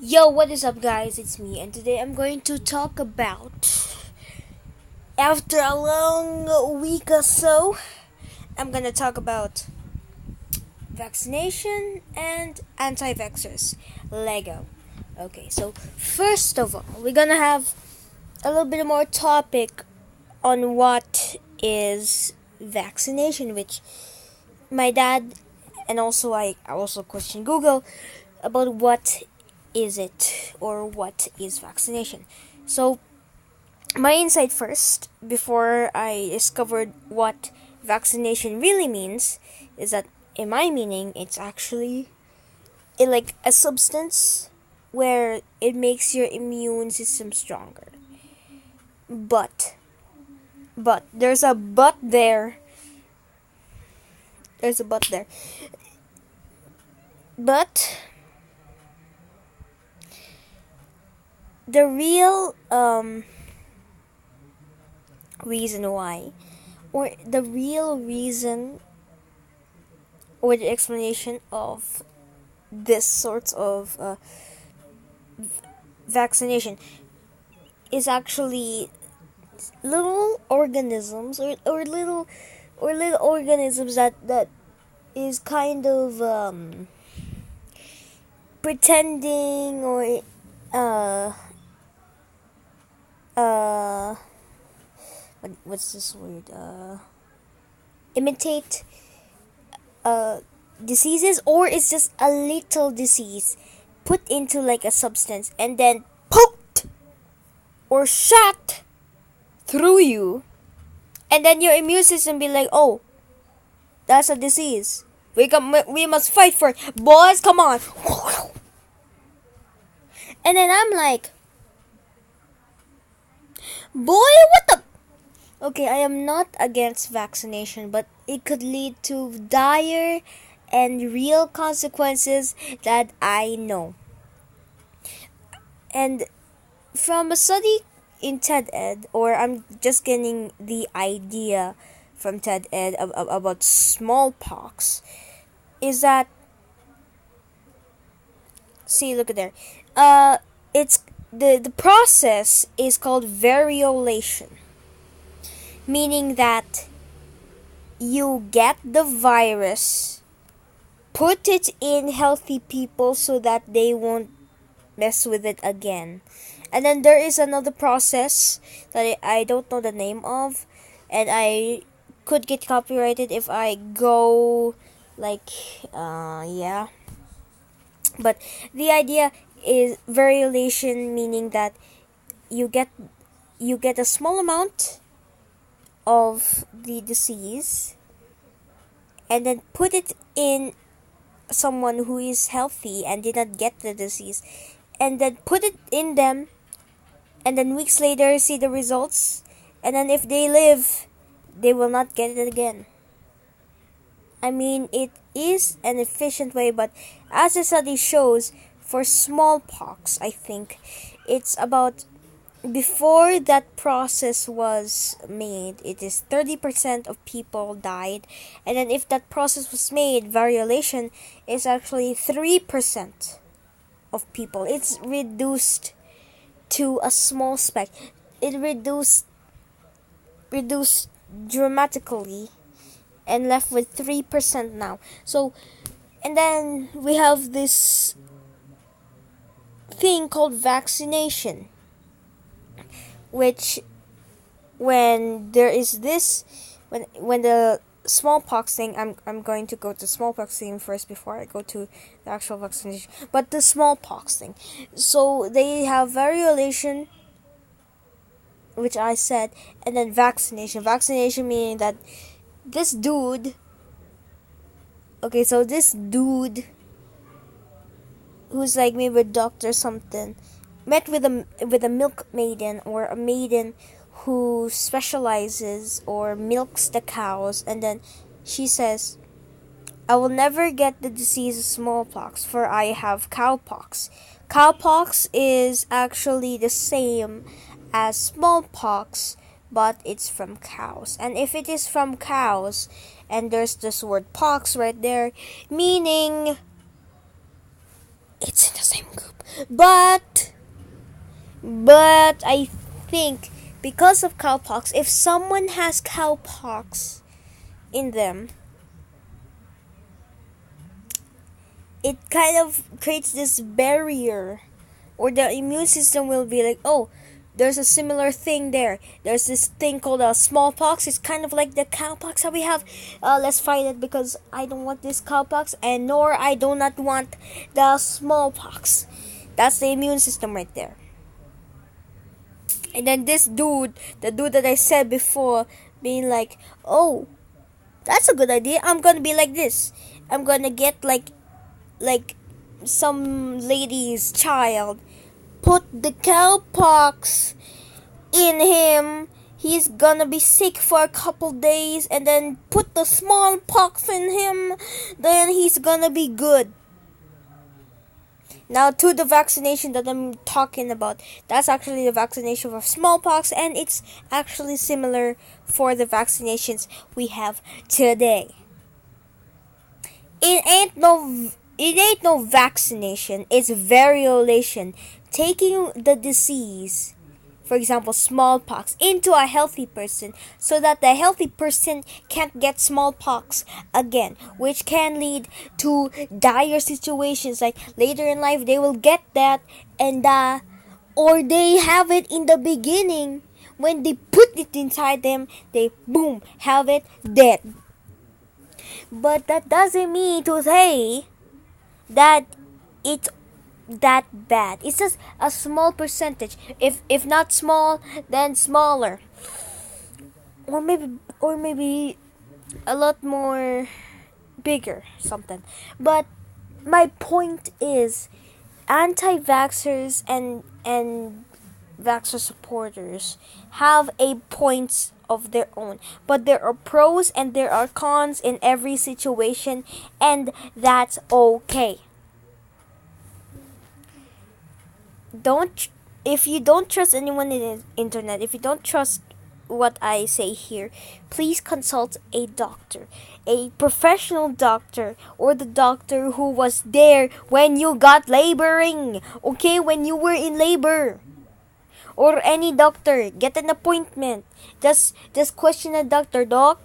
Yo, what is up, guys? It's me, and today I'm going to talk about. After a long week or so, I'm gonna talk about vaccination and anti-vaxxers. Lego. Okay, so first of all, we're gonna have a little bit more topic on what is vaccination, which my dad and also I also questioned Google about what is it or what is vaccination. So my insight first, before I discovered what vaccination really means, is that in my meaning, it's actually like a substance where it makes your immune system stronger. But, there's a but there. There's a but there. But the real reason why, or the real reason or the explanation of this sort of vaccination is actually little organisms or little organisms that is kind of pretending or uh uh what's this word imitate diseases, or it's just a little disease put into like a substance and then poked or shot through you, and then your immune system be like, oh, that's a disease, we must fight for it, boys, come on. And then I'm like, boy, what the. Okay, I am not against vaccination, but it could lead to dire and real consequences that I know. And from a study in TED Ed, or I'm just getting the idea from TED Ed about smallpox, is that, see, look at there. It's the process is called variolation, meaning that you get the virus, put it in healthy people so that they won't mess with it again. And then there is another process that I don't know the name of, and I could get copyrighted if I go like yeah. But the idea is variolation, meaning that you get a small amount of the disease and then put it in someone who is healthy and did not get the disease, and then put it in them, and then weeks later see the results, and then if they live, they will not get it again. I mean, it is an efficient way, but as the study shows, for smallpox, I think it's about, before that process was made, it is 30% of people died, and then if that process was made, variolation, is actually 3% of people. It's reduced to a small speck. It reduced dramatically and left with 3% now. So, and then we have this thing called vaccination, which, when there is this, when the smallpox thing, I'm going to go to smallpox thing first before I go to the actual vaccination. But the smallpox thing, so they have variolation, which I said, and then vaccination. Vaccination meaning that this dude, okay, so this dude who's like maybe a doctor or something, met with a milk maiden, or a maiden who specializes or milks the cows, and then she says, I will never get the disease of smallpox, for I have cowpox. Cowpox is actually the same as smallpox, but it's from cows. And if it is from cows, and there's this word pox right there, meaning it's in the same group. But I think because of cowpox, if someone has cowpox in them, it kind of creates this barrier, or the immune system will be like, oh, there's a similar thing there. There's this thing called smallpox. It's kind of like the cowpox that we have. Let's fight it because I don't want this cowpox, and nor I do not want the smallpox. That's the immune system right there. And then this dude, the dude that I said before, being like, oh, that's a good idea. I'm gonna be like this. I'm gonna get like some lady's child, put the cowpox in him. He's gonna be sick for a couple days, and then put the smallpox in him. Then he's gonna be good. Now to the vaccination that I'm talking about. That's actually the vaccination for smallpox, and it's actually similar for the vaccinations we have today. It ain't no vaccination. It's variolation, taking the disease, for example smallpox, into a healthy person so that the healthy person can't get smallpox again, which can lead to dire situations like later in life they will get that and or they have it in the beginning. When they put it inside them, they boom have it dead. But that doesn't mean to say that it's that bad. It's just a small percentage. If not small, then smaller. Or maybe a lot more bigger something. But my point is anti-vaxxers and vaxxer supporters have a points of their own, but there are pros and there are cons in every situation, and that's okay. Don't If you don't trust anyone in the internet, if you don't trust what I say here, please consult a doctor, a professional doctor, or the doctor who was there when you got laboring, okay, when you were in labor, or any doctor. Get an appointment. Just question a doctor. Doc,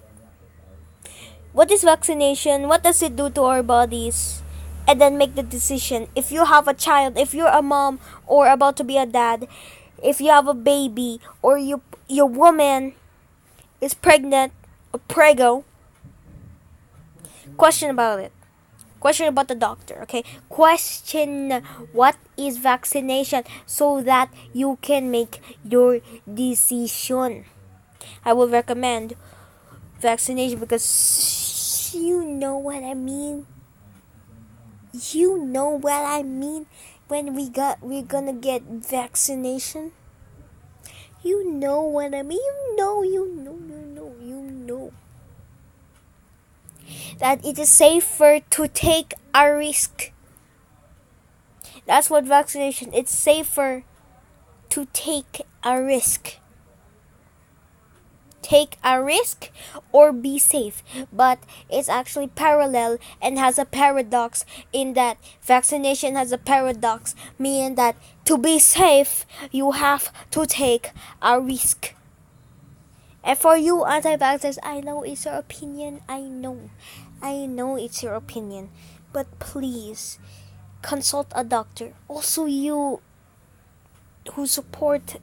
what is vaccination? What does it do to our bodies? And then make the decision. If you have a child, if you're a mom or about to be a dad, if you have a baby, or your woman is pregnant or prego, question about it. Question about the doctor, okay? Question what is vaccination so that you can make your decision. I will recommend vaccination because you know what I mean. You know what I mean when we're gonna get vaccination. You know what I mean. You know that it is safer to take a risk. That's what vaccination. It's safer to take a risk. Take a risk or be safe, but it's actually parallel and has a paradox in that vaccination has a paradox, meaning that to be safe you have to take a risk. And for you anti-vaxxers, I know it's your opinion. I know it's your opinion, but please consult a doctor. Also, you who support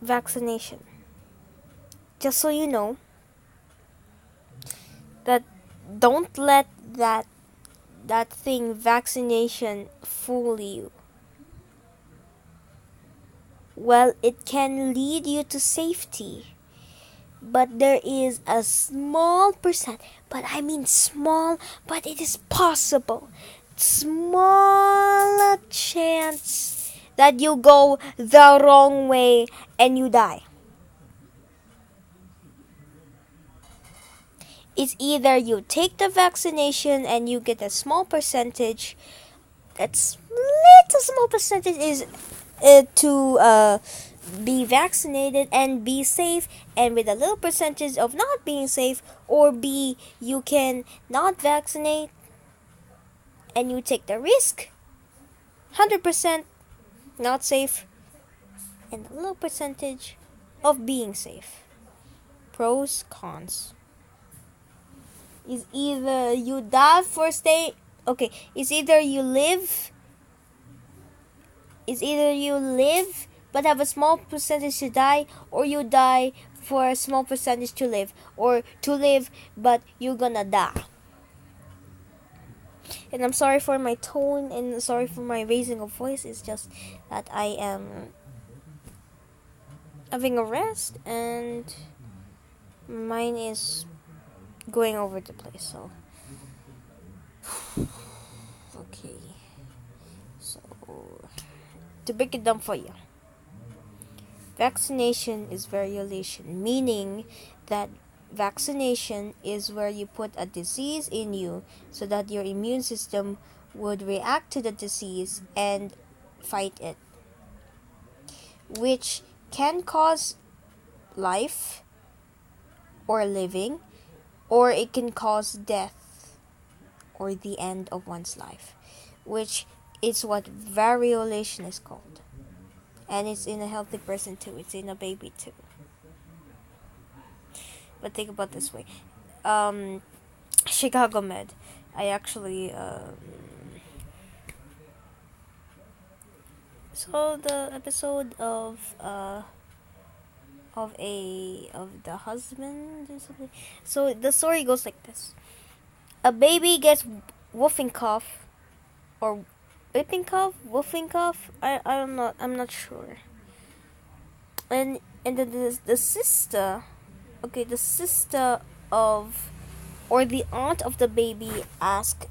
vaccination, just so you know that don't let that thing vaccination fool you. Well, it can lead you to safety, but there is a small percent, but I mean small, but it is possible, small chance that you go the wrong way and you die. It's either you take the vaccination and you get a small percentage, that's little small percentage is to be vaccinated and be safe, and with a little percentage of not being safe, or B, you can not vaccinate and you take the risk, 100% not safe, and a low percentage of being safe. Pros, cons. Is either you die for stay. Okay, is either you live. Is either you live but have a small percentage to die, or you die for a small percentage to live, or to live but you're gonna die. And I'm sorry for my tone and sorry for my raising of voice. It's just that I am having a rest and mine is going over the place. So okay, so to break it down for you, vaccination is variolation, meaning that vaccination is where you put a disease in you so that your immune system would react to the disease and fight it, which can cause life or living, or it can cause death or the end of one's life, which is what variolation is called. And it's in a healthy person too, it's in a baby too. But think about this way. Chicago Med. I actually saw the episode of the husband or something. So the story goes like this: a baby gets whooping cough, or whipping cough, woofing cough. I'm not sure. And then the sister, okay, the sister of, or the aunt of the baby ask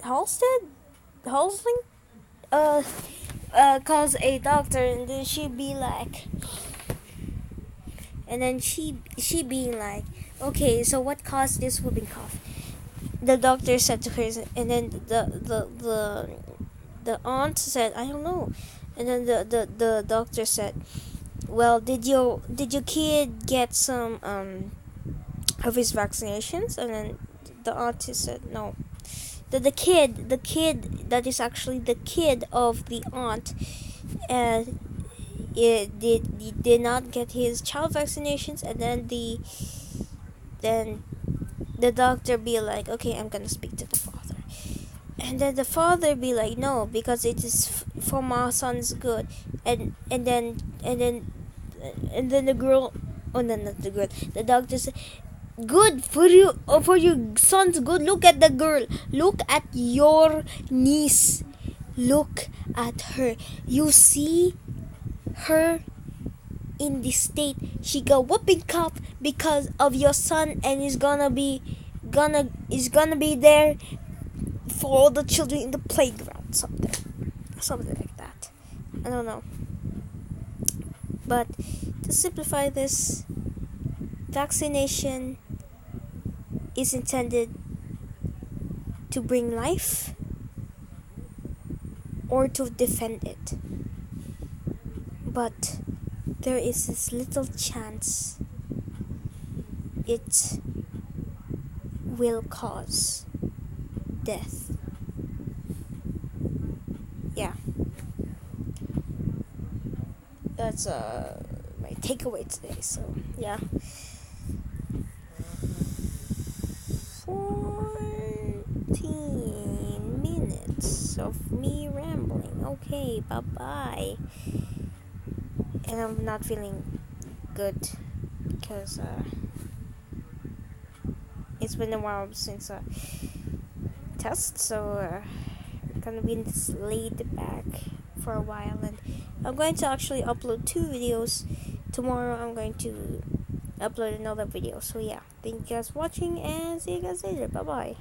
Halsling calls a doctor, and then she'd be like, and then she being like, okay, so what caused this whooping cough? The doctor said to her, and then the aunt said, I don't know. And then the doctor said, well, did your kid get some of his vaccinations? And then the auntie said no. The kid that is actually the kid of the aunt, it did not get his child vaccinations. And then the doctor be like, okay, I'm gonna speak to the father. And then the father be like, no, because it is for my son's good. And then the girl, oh no, not the girl, the doctor said, good for you, for your son's good. Look at the girl, look at your niece, look at her, you see her in this state, she got whooping cough because of your son, and is gonna be there for all the children in the playground, something like that. I don't know. But to simplify this, vaccination is intended to bring life or to defend it. But there is this little chance it will cause death. Yeah. That's my takeaway today. So, yeah. 14 minutes of me rambling. Okay, bye-bye. And I'm not feeling good because it's been a while since test, so I'm gonna be laid back for a while, and I'm going to actually upload 2 videos. Tomorrow I'm going to upload another video. So yeah, thank you guys for watching, and see you guys later. Bye bye.